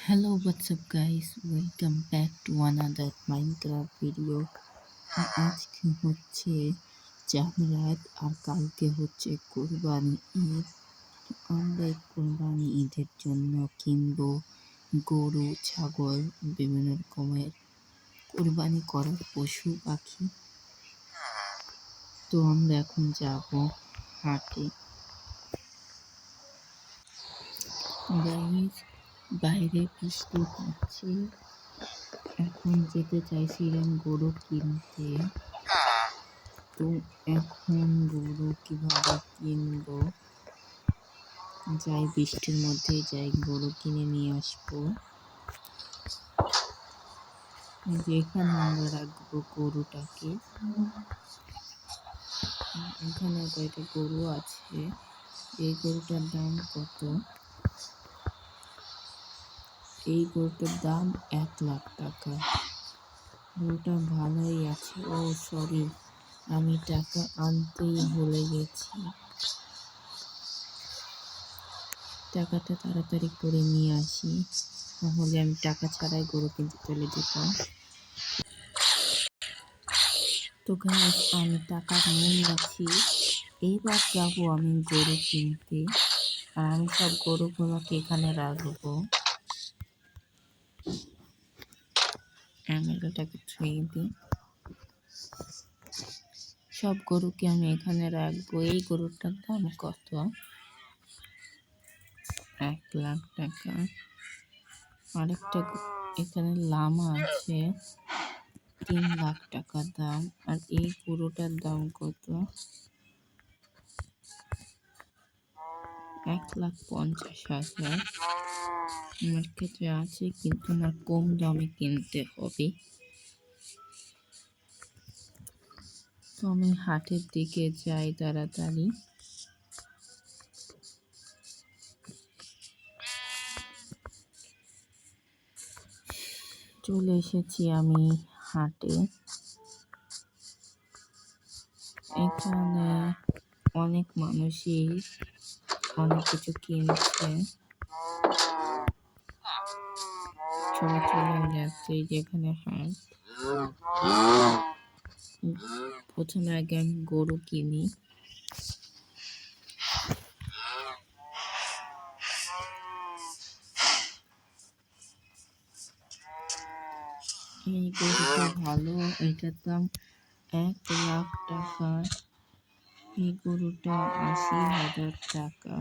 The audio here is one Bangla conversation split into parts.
Hello, what's up guys? Welcome back to another Minecraft video. আজকে হচ্ছে জামরাত আর কালকে হচ্ছে কোরবানি ঈদ। আমরা এই কোরবানি ঈদের জন্য কিনবো গরু, ছাগল, বিভিন্ন রকমের কোরবানি করার পশু পাখি। তো আমরা এখন যাব হাটে। গাইস, বাইরে বৃষ্টি পড়ছে। এখন যেতে চাইছিলাম গরু কিনতে, তো এখন গরু কিভাবে কিনবো? যাই বৃষ্টির মধ্যে যাই গরু কিনে নিয়ে আসবো। এখানে আমরা রাখবো গরুটাকে। এখানে কয়টা গরু আছে। এই গরুটার দাম কত? এই গরুটার দাম 1,00,000 টাকা। গরুটা ভালোই আছে। ও সরি, আমি টাকা আনতেই ভুলে গেছি। টাকাটা তাড়াতাড়ি করে নিয়ে আসি, নাহলে আমি টাকা ছাড়াই গরু কিনতে চলে যেতাম। তো গাইস, আমি টাকা নিয়ে নিয়েছি। এইবার যাবো আমি গরু কিনতে। আর আমি সব গরুগুলোকে এখানে রাখবো। ক্যামেরাটাকে ছুঁয়ে দিই। সব গরুকে আমি এখানে রাখবো। এই গরুটার দাম কত? 1,00,000 টাকা। আরেকটা এখানে লামা আছে, 3,00,000 টাকা দাম। আর এই গরুটার দাম কত? 1,50,000। আমার কাছে আছে, কিন্তু আমার কম দামে কিনতে হবে। তো আমি হাটের দিকে যাই তাড়াতাড়ি। চলে এসেছি আমি হাটে। এখানে অনেক মানুষই অনেক কিছু কিনছে। সবাই চলে যাচ্ছে যেখানে হাট। প্রথমে আগে আমি গরু কিনি। এই গরুটা ভালো, এটার দাম 1,00,000 টাকা। এই গরুটা 80,000 টাকা।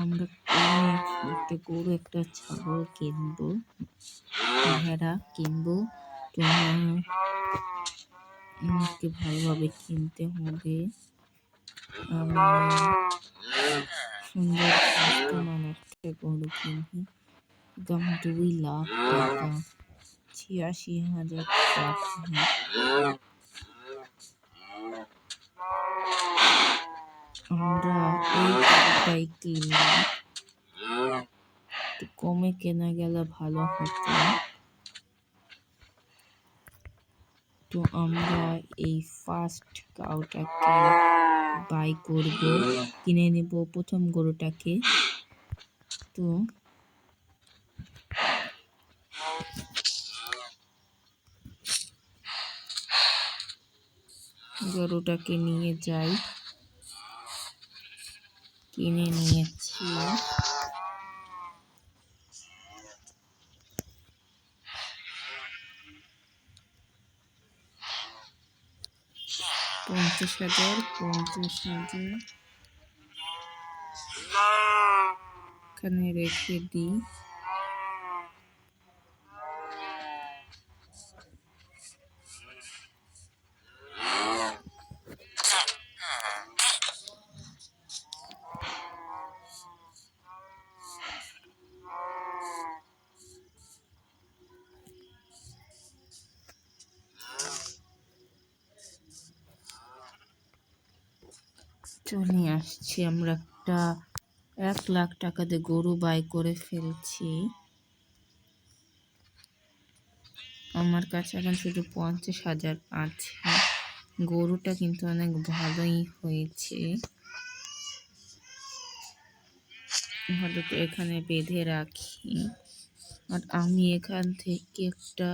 আমরা একটা গরু, একটা ছাগল কিনবো, ভেড়া কিনবো। তো আমাকে ভালোভাবে কিনতে হবে। সুন্দর স্বাস্থ্যবান একটা গরু কিনবো। দাম 2,00,000 টাকা, 86,000 টাকা। আমরা এই গরুটাই কিনবো। একটু কমে কেনা গেলে ভালো হতো। তো আমরা এই ফার্স্ট কাউটাকে বাই করব, কিনে নেব প্রথম গরুটাকে। তো গরুটাকে নিয়ে যাই, কিনে নিয়েছি। $50,000 এখানে রেখে দিই। চলে আসছি, আমরা একটা 1,00,000 টাকাতে গরু বাই করে ফেলছি। আমার কাছে এখন শুধু 50,000 আছে। গরুটা কিন্তু অনেক ভালোই হয়েছে। ভালো তো এখানে বেঁধে রাখি। আর আমি এখান থেকে একটা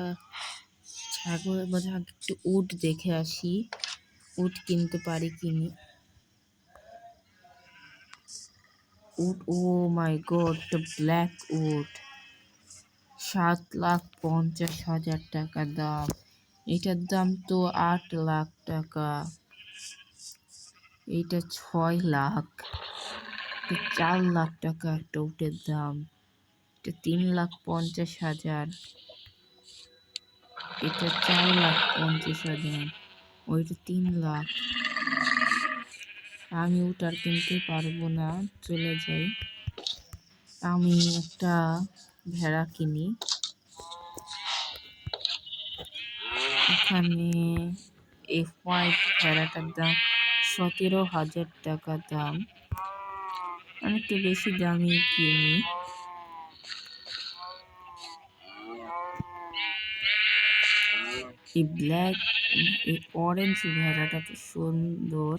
ছাগল বোধ একটু উট দেখে আসি, উট কিনতে পারি কিনি। উট, ও মাই গড, দ্য ব্ল্যাক উট, 7,50,000 টাকা দাম। এটার দাম তো 8 লাখ টাকা, এইটা 6 লাখ, 4 লাখ টাকা একটা উটের দাম। এটা 3,50,000, এটা 4,50,000, ওইটা 3 লাখ। আমি উট আর কিনতে পারবো না, চলে যাই। আমি একটা ভেড়া কিনি। এখানে এই হোয়াইট ভেড়াটার দাম 17,000 টাকা দাম, অনেকটা বেশি দামই কিনি। এই ব্ল্যাক, এই অরেঞ্জ ভেড়াটা তো সুন্দর।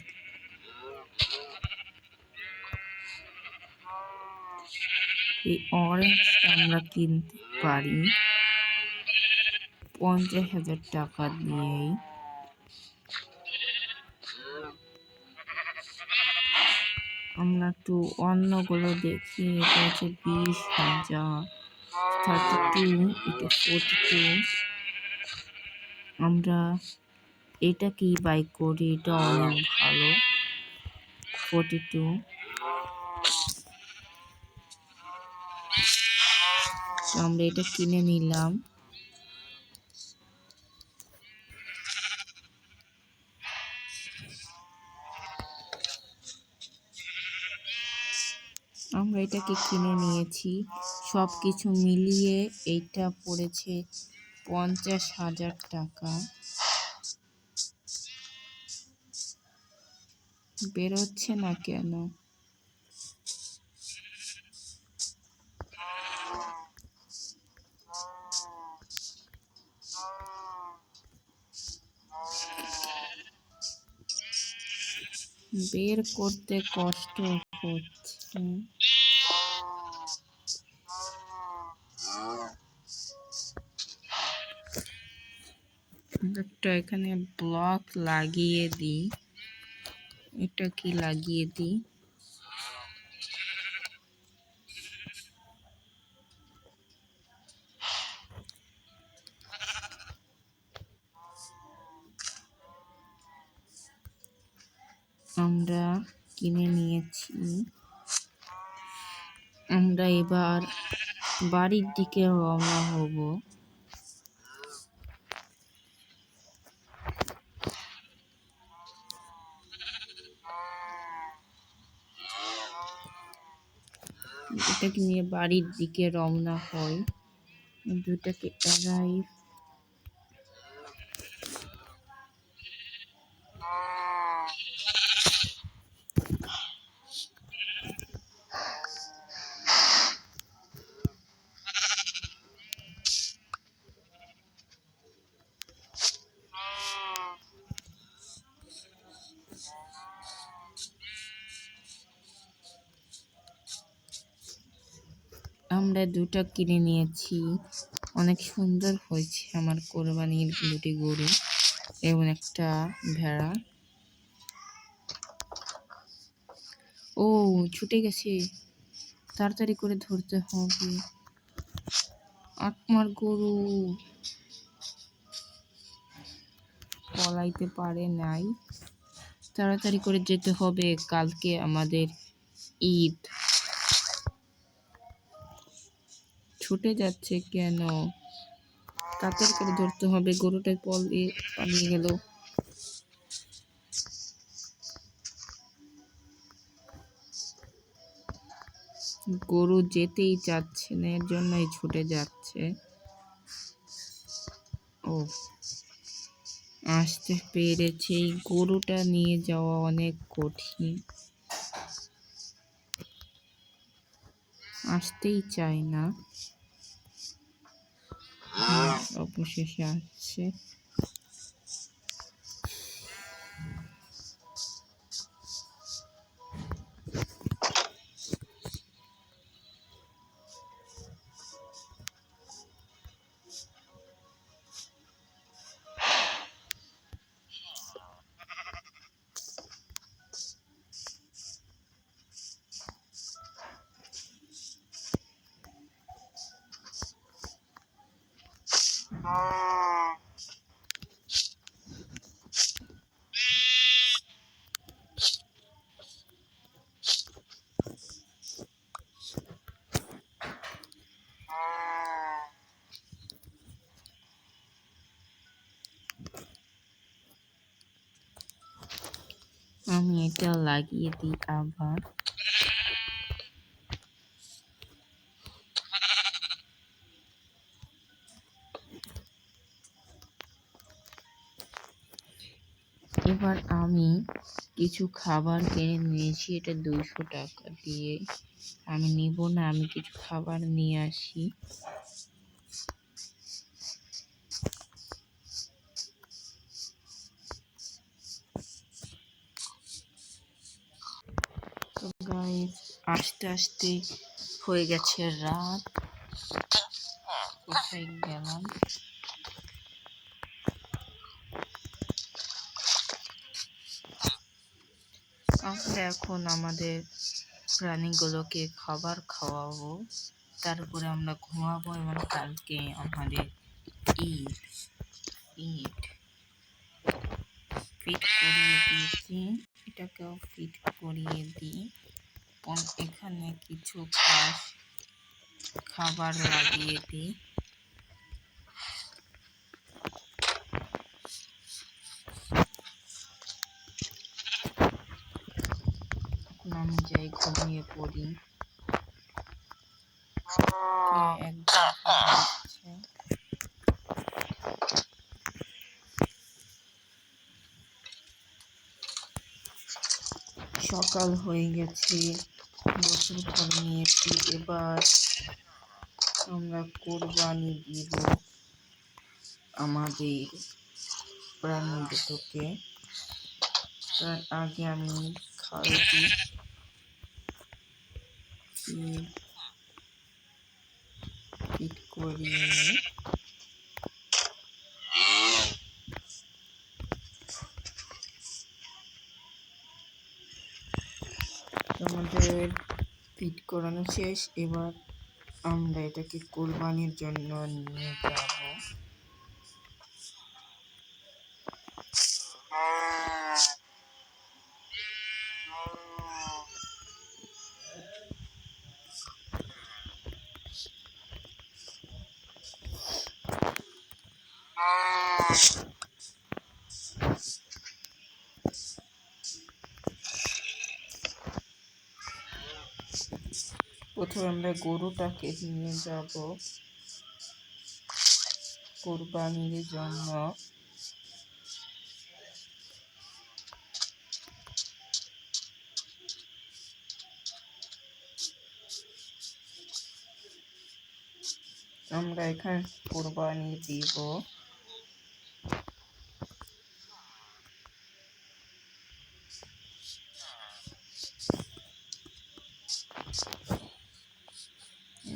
এই অরেঞ্জটা আমরা কিনতে পারি 50,000 টাকা দিয়েই। আমরা একটু অন্যগুলো দেখি। এটা হচ্ছে 20,000, 32, এটা 42। আমরা এটা কি বাই করি, এটা অনেক ভালো, 42। আমরা এটা কিনে নিলাম। আমরা এটাকে কিনে নিয়েছি, সবকিছু মিলিয়ে এইটা পড়েছে 50,000 টাকা। বেরোচ্ছে না কেন? বের করতে কষ্ট হচ্ছে। একটা এখানে ব্লক লাগিয়ে দিই, এটা কি লাগিয়ে দিই। আমরা কিনে নিয়েছি। আমরা এবার বাড়ির দিকে রওনা হব। এটাকে নিয়ে বাড়ির দিকে রওনা হয়। দুটাকে এড়াই। আমরা দুটো কিনে নিয়েছি, অনেক সুন্দর হয়েছে আমার কোরবানির দুটি গরু এবং একটা ভেড়া। ও ছুটে গেছে, তাড়াতাড়ি করে ধরতে হবে। আমার গরু পলাইতে পারে নাই, তাড়াতাড়ি করে যেতে হবে, কালকে আমাদের ঈদ। ছুটে যাচ্ছে কেন? তাড়াতাড়ি করে ধরতে হবে। গরুটা পালিয়ে গেল। গরু যেতেই চাচ্ছে না, এর জন্যই ছুটে যাচ্ছে। ও আসতে পেরেছে। এই গরুটা নিয়ে যাওয়া অনেক কঠিন, আসতেই চায় না। অবশেষে আসছে। আমি এটা লাগিয়ে দিই আবার। এবার আমি কিছু খাবার কিনে নিয়েছি, এটা 200 টাকা দিয়ে। আমি নিব না, আমি কিছু খাবার নিয়ে আসি। তো গাইস, আস্তে আস্তে হয়ে গেছে রাত। কোথায় গেলাম? আমরা এখন আমাদের প্রাণীগুলোকে খাবার খাওয়াবো, তারপরে আমরা ঘুমাবো। এবং কালকে আমাদের ঈদ ঈদ ফিট করিয়ে দিয়েছি, এটাকেও ফিট করিয়ে দিই। এখানে কিছু খাবার লাগিয়ে দিই। এখন আমি যাই ঘুমিয়ে পড়ি। একদম সকাল হয়ে গেছে, গোসল করে নিয়েছি। এবার আমরা কোরবানি দিব আমাদের প্রাণী দুটোকে। তার আগে আমি খাওয়াতে ফিট করিয়ে আমাদের ফিট করানো শেষ। এবার আমরা এটাকে কোরবানির জন্য নিয়ে যাব। প্রথমে আমরা গরুটাকে নিয়ে যাব কোরবানির জন্য। আমরা এখানে কোরবানি দিব।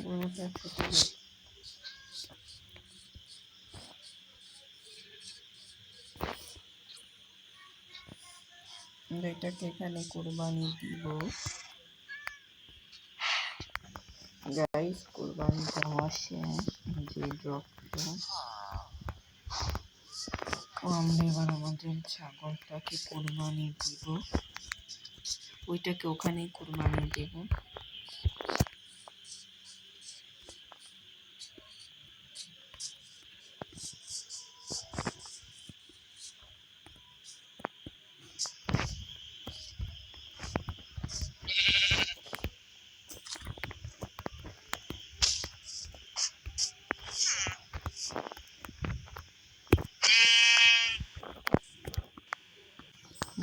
গরুটা খেতে আমরা এটাকে এখানে কোরবানি দিব। গাইস, কোরবানি দেওয়া শেষ। যে ড্রপটা আমরা এবার আমাদের ছাগলটাকে কোরবানি দিব, ওইটাকে ওখানেই কোরবানি দেব।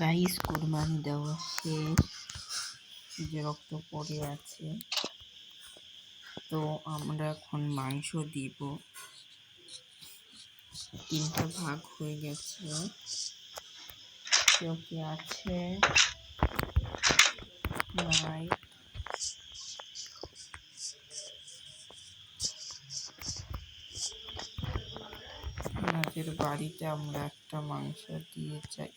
গাইস, কোরবানি দেওয়া শেষ। যে রক্ত পড়ে আছে, তো আমরা এখন মাংস দিব। 3টা ভাগ হয়ে গেছে। কেউ কি আছে? নাই। আমাদের বাড়িতে আমরা একটা মাংস দিয়ে যাই।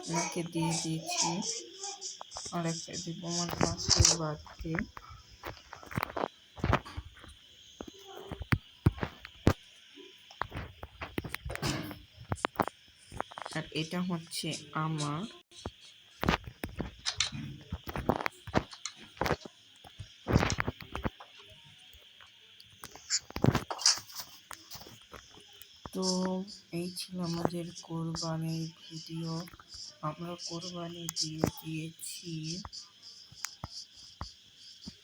ওনাকে দিয়ে দিয়েছি, আর একটা দিব আমার পাশের বাড়িতে। আর এটা হচ্ছে আমার। তো এই ছিল আমাদের কোরবানির ভিডিও। আমরা কোরবানি দিয়ে দিয়েছি।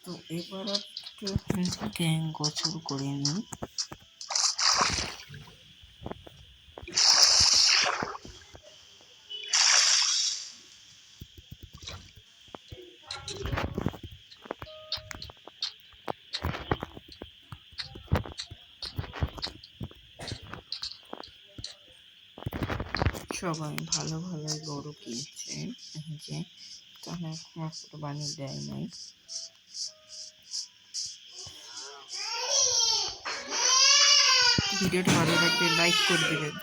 তো এবার একটু নিজেকে গোসল করে নিই। সবাই ভালো ভালোই গরু কিনছে, যে তাহলে এখনো কোরবানি দেয় নাই। ভিডিওটা ভালো লাগলে লাইক করে দেবেন।